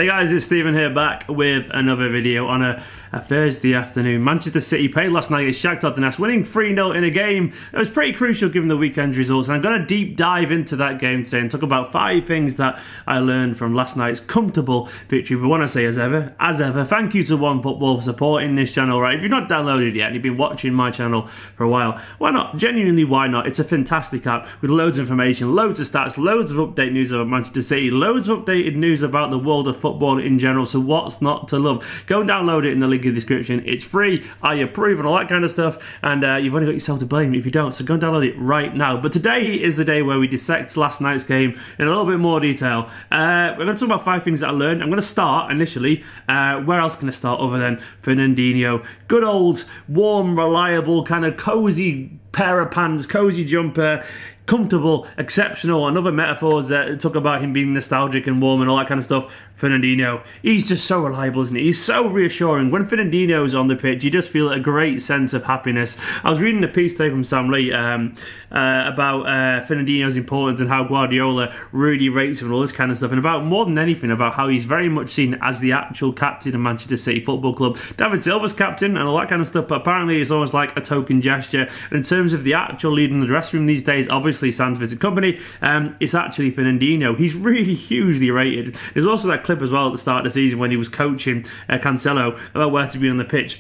Hey guys, it's Stephen here, back with another video on a Thursday afternoon. Manchester City played last night at Shakhtar Donetsk, winning 3-0 in a game that was pretty crucial given the weekend's results. And I'm going to deep dive into that game today and talk about 5 things that I learned from last night's comfortable victory. But I want to say, as ever, thank you to One Football for supporting this channel. Right, if you've not downloaded it yet and you've been watching my channel for a while, why not? Genuinely, why not? It's a fantastic app with loads of information, loads of stats, loads of update news about Manchester City, loads of updated news about the world of football in general. So what's not to love? Go and download it in the link in the description. It's free, I approve, and all that kind of stuff, and you've only got yourself to blame if you don't, so go and download it right now. But today is the day where we dissect last night's game in a little bit more detail. We're going to talk about 5 things that I learned. I'm going to start initially, where else can I start other than Fernandinho? Good old, warm, reliable, kind of cozy pair of pants, cozy jumper, comfortable, exceptional, and other metaphors that talk about him being nostalgic and warm and all that kind of stuff. Fernandinho, he's just so reliable, isn't he? He's so reassuring. When Fernandinho's on the pitch, you just feel a great sense of happiness. I was reading a piece today from Sam Lee about Fernandinho's importance and how Guardiola really rates him and all this kind of stuff, and about, more than anything, about how he's very much seen as the actual captain of Manchester City Football Club. David Silva's captain and all that kind of stuff, but apparently it's almost like a token gesture. And in terms of the actual leader in the dressing room these days, obviously sans visit Kompany, it's actually Fernandinho. He's really hugely rated. There's also that clip as well at the start of the season when he was coaching Cancelo about where to be on the pitch.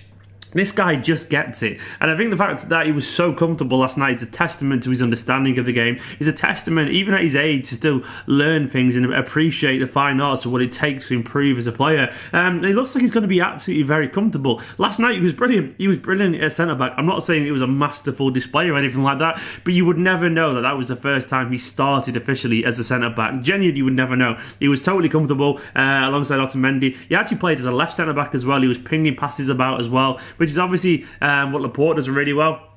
This guy just gets it. And I think the fact that he was so comfortable last night is a testament to his understanding of the game. It's a testament, even at his age, to still learn things and appreciate the fine arts of what it takes to improve as a player. It looks like he's going to be absolutely very comfortable. Last night he was brilliant. He was brilliant at centre-back. I'm not saying it was a masterful display or anything like that, but you would never know that that was the first time he started officially as a centre-back. Genuinely, you would never know. He was totally comfortable alongside Mendy. He actually played as a left centre-back as well. He was pinging passes about as well, which is obviously what Laporte does really well.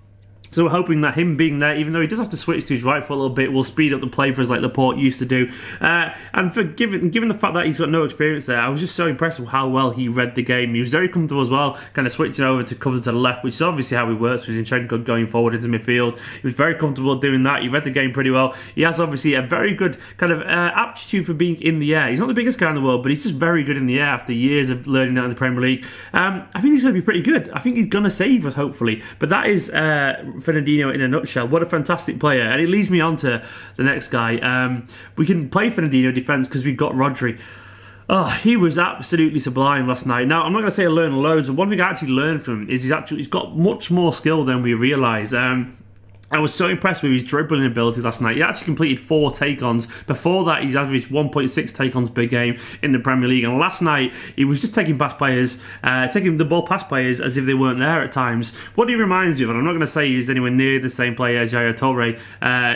So we're hoping that him being there, even though he does have to switch to his right foot a little bit, will speed up the play for us like Laporte used to do. And given the fact that he's got no experience there, I was just so impressed with how well he read the game. He was very comfortable as well, kind of switching over to cover to the left, which is obviously how he works with Zinchenko going forward into midfield. He was very comfortable doing that. He read the game pretty well. He has obviously a very good kind of aptitude for being in the air. He's not the biggest guy in the world, but he's just very good in the air after years of learning that in the Premier League. I think he's going to be pretty good. I think he's going to save us, hopefully. But that is Fernandinho in a nutshell. What a fantastic player. And it leads me on to the next guy. We can play Fernandinho defence because we've got Rodri. Oh, he was absolutely sublime last night. Now, I'm not going to say I learned loads, but one thing I actually learned from him is he's got much more skill than we realise. I was so impressed with his dribbling ability last night. He actually completed 4 take-ons. Before that, he's averaged 1.6 take-ons per game in the Premier League. And last night, he was just taking taking the ball past players as if they weren't there at times. What he reminds me of, and I'm not going to say he's anywhere near the same player as Yaya Toure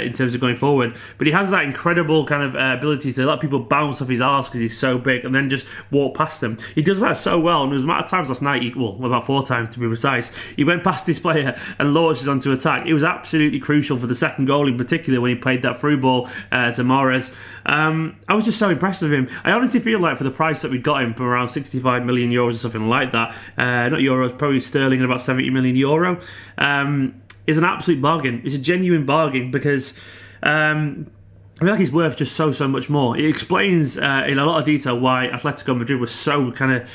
in terms of going forward, but he has that incredible kind of ability to let people bounce off his arse because he's so big and then just walk past them. He does that so well. And there was a amount of times last night, well, about 4 times to be precise, he went past this player and launches onto attack. It was absolutely crucial for the second goal in particular when he played that through ball to Mahrez. I was just so impressed with him. I honestly feel like for the price that we got him, for around 65 million euros or something like that, not euros, probably sterling, and about 70 million euro, is an absolute bargain. It's a genuine bargain because I feel like he's worth just so much more. It explains in a lot of detail why Atletico Madrid was so kind of,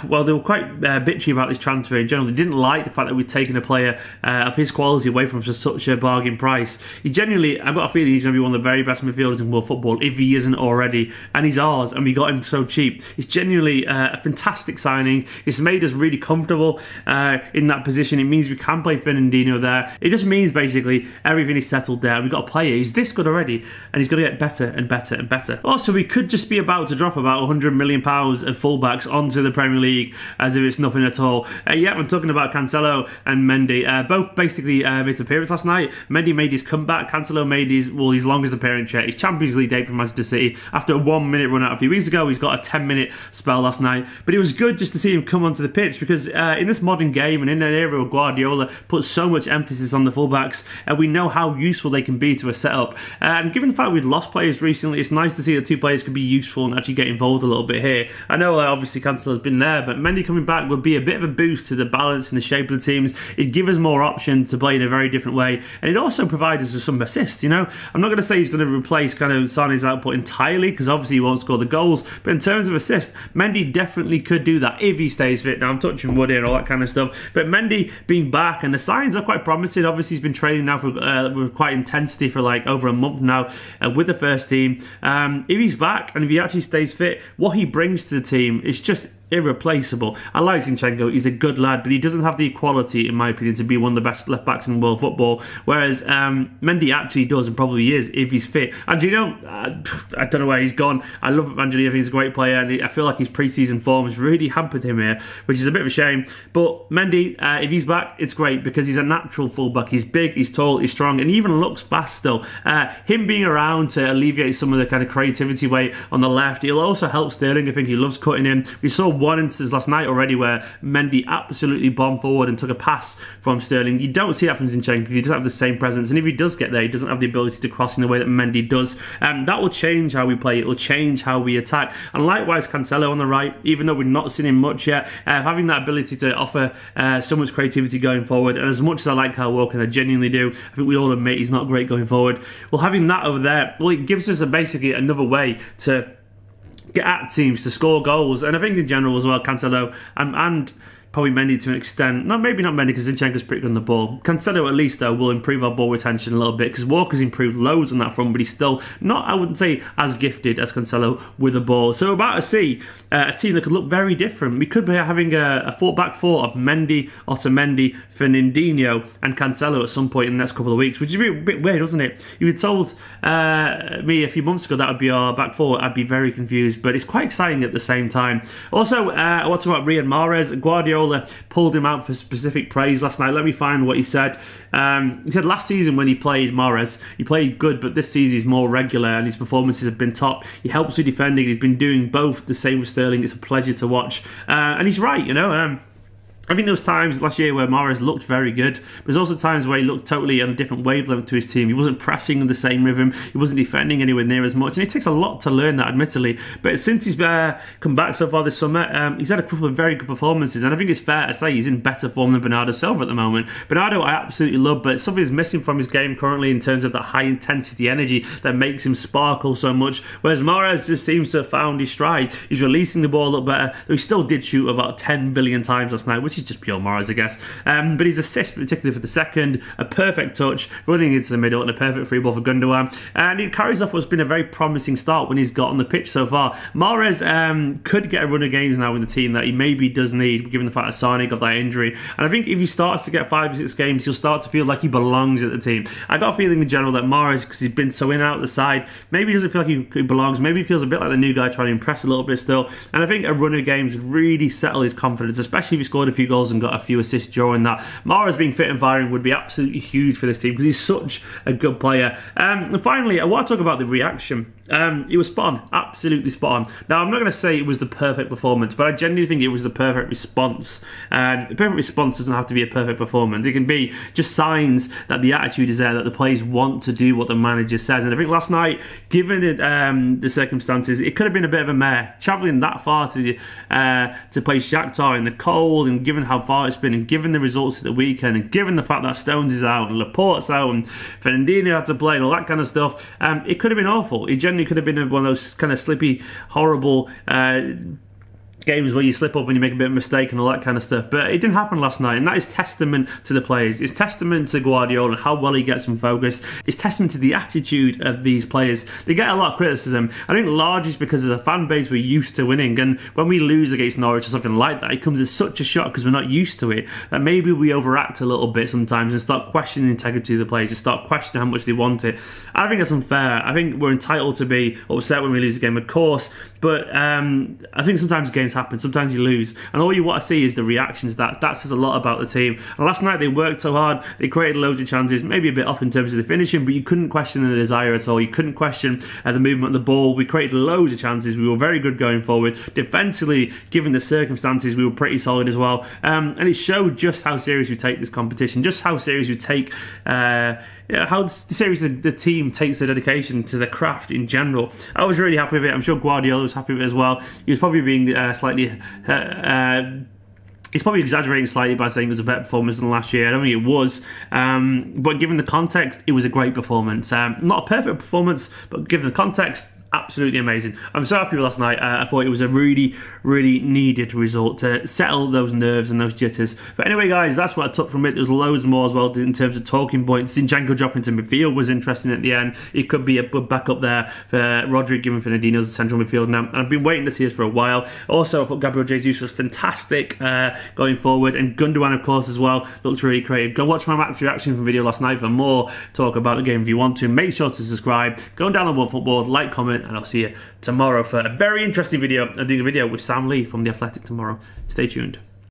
well, they were quite bitchy about this transfer in general. They didn't like the fact that we'd taken a player of his quality away from such a bargain price. He genuinely, I've got a feeling he's going to be one of the very best midfielders in world football, if he isn't already. And he's ours, and we got him so cheap. It's genuinely a fantastic signing. It's made us really comfortable in that position. It means we can play Fernandinho there. It just means basically everything is settled there. We've got a player. He's this good already, and he's going to get better and better and better. Also, we could just be about to drop about £100 million of fullbacks onto the Premier League as if it's nothing at all. Yeah, I'm talking about Cancelo and Mendy. Both basically made appearance last night. Mendy made his comeback. Cancelo made his longest appearance yet. His Champions League date for Manchester City. After a 1-minute run out a few weeks ago, he's got a 10-minute spell last night. But it was good just to see him come onto the pitch because in this modern game and in an era where Guardiola puts so much emphasis on the fullbacks, we know how useful they can be to a setup. And given the fact we'd lost players recently, it's nice to see that 2 players can be useful and actually get involved a little bit here. I know obviously Cancelo's been even there. But Mendy coming back would be a bit of a boost to the balance and the shape of the teams. It'd give us more options to play in a very different way, and it'd also provide us with some assists. You know, I'm not going to say he's going to replace kind of Sané's output entirely, because obviously he won't score the goals, but in terms of assists, Mendy definitely could do that if he stays fit. Now I'm touching wood here and all that kind of stuff, but Mendy being back, and the signs are quite promising. Obviously he's been training now for with quite intensity for like over a month now with the first team. If he's back and if he actually stays fit, what he brings to the team is just irreplaceable. I like Zinchenko, he's a good lad, but he doesn't have the equality, in my opinion, to be one of the best left backs in world football, whereas Mendy actually does, and probably is if he's fit. And you know, I don't know where he's gone. I love Evangelista, I think he's a great player, and I feel like his pre-season form has really hampered him here, which is a bit of a shame. But Mendy, if he's back, it's great, because he's a natural fullback. He's big, he's tall, he's strong, and he even looks fast still. Him being around to alleviate some of the kind of creativity weight on the left, he'll also help Sterling. I think he loves cutting in. We saw one instance last night already where Mendy absolutely bombed forward and took a pass from Sterling. You don't see that from Zinchenko. He doesn't have the same presence, and if he does get there, he doesn't have the ability to cross in the way that Mendy does. That will change how we play. It will change how we attack. And likewise, Cancelo on the right, even though we've not seen him much yet, having that ability to offer so much creativity going forward. And as much as I like Kyle Walker, and I genuinely do, I think we all admit he's not great going forward. Well, having that over there, well, it gives us basically another way to get at teams, to score goals. And I think in general as well, Cancelo and probably Mendy to an extent. Maybe not Mendy, because Zinchenko's pretty good on the ball. Cancelo at least though will improve our ball retention a little bit, because Walker's improved loads on that front, but he's still not, I wouldn't say, as gifted as Cancelo with the ball. So we're about to see a team that could look very different. We could be having a back four of Mendy, Otamendi, Fernandinho and Cancelo at some point in the next couple of weeks, which is a bit weird, wasn't it? You had told me a few months ago that would be our back four. I'd be very confused, but it's quite exciting at the same time. Also, I want to talk about Riyad Mahrez. Guardiola pulled him out for specific praise last night. Let me find what he said. He said last season when he played Mahrez, he played good, but this season he's more regular and his performances have been top. He helps with defending. He's been doing both. The same with Sterling. It's a pleasure to watch. And he's right, you know. I think there was times last year where Mahrez looked very good. There's also times where he looked totally on a different wavelength to his team. He wasn't pressing in the same rhythm. He wasn't defending anywhere near as much. And it takes a lot to learn that, admittedly. But since he's come back so far this summer, he's had a couple of very good performances. And I think it's fair to say he's in better form than Bernardo Silva at the moment. Bernardo I absolutely love, but something's missing from his game currently in terms of that high intensity energy that makes him sparkle so much. Whereas Mahrez just seems to have found his stride. He's releasing the ball a little better. He still did shoot about 10 billion times last night, which is just pure Mahrez, I guess. But his assist, particularly for the second, a perfect touch, running into the middle, and a perfect free ball for Gundogan. And it carries off what's been a very promising start when he's got on the pitch so far. Mahrez could get a run of games now in the team that he maybe does need, given the fact that Sané got that injury. And I think if he starts to get 5 or 6 games, he'll start to feel like he belongs at the team. I got a feeling in general that Mahrez, because he's been so in and out the side, maybe he doesn't feel like he belongs. Maybe he feels a bit like the new guy trying to impress a little bit still. And I think a run of games would really settle his confidence, especially if he scored a few goals and got a few assists during that. Mahrez being fit and firing would be absolutely huge for this team, because he's such a good player. And finally, I want to talk about the reaction. It was spot on, absolutely spot on. Now, I'm not going to say it was the perfect performance, but I genuinely think it was the perfect response. The perfect response doesn't have to be a perfect performance. It can be just signs that the attitude is there, that the players want to do what the manager says. And I think last night, given the circumstances, it could have been a bit of a mare. Travelling that far to play Shakhtar in the cold, and given how far it's been, and given the results of the weekend, and given the fact that Stones is out, and Laporte's out, and Fernandinho had to play, and all that kind of stuff, it could have been awful. It genuinely could have been one of those kind of slippy, horrible games where you slip up and you make a bit of a mistake and all that kind of stuff. But it didn't happen last night, and that is testament to the players. It's testament to Guardiola and how well he gets them focused. It's testament to the attitude of these players. They get a lot of criticism. I think largely because of the fan base we're used to winning, and when we lose against Norwich or something like that, it comes as such a shock because we're not used to it, that maybe we overact a little bit sometimes and start questioning the integrity of the players, and start questioning how much they want it. I think that's unfair. I think we're entitled to be upset when we lose a game, of course, but I think sometimes games happen, sometimes you lose, and all you want to see is the reactions. That says a lot about the team. And last night they worked so hard, they created loads of chances, maybe a bit off in terms of the finishing, but you couldn't question the desire at all. You couldn't question the movement of the ball. We created loads of chances. We were very good going forward. Defensively, given the circumstances, we were pretty solid as well, and it showed just how serious we take this competition, just how serious we take how seriously the team takes the dedication to the craft in general. I was really happy with it. I'm sure Guardiola was happy with it as well. He was probably being slightly... He's probably exaggerating slightly by saying it was a better performance than last year. I don't think it was. But given the context, it was a great performance. Not a perfect performance, but given the context, absolutely amazing. I'm so happy with last night. I thought it was a really, really needed result to settle those nerves and those jitters. But anyway, guys, that's what I took from it. There's loads more as well in terms of talking points. Zinchenko dropping to midfield was interesting at the end. It could be a good backup there for Rodri, given Fernandinho as a central midfield now. And I've been waiting to see this for a while. Also, I thought Gabriel Jesus was fantastic going forward. And Gundogan, of course, as well, looked really creative. Go watch my match reaction from video last night for more talk about the game if you want to. Make sure to subscribe. Go down on OneFootball, like, comment, and I'll see you tomorrow for a very interesting video. I'm doing a video with Sam Lee from The Athletic tomorrow. Stay tuned.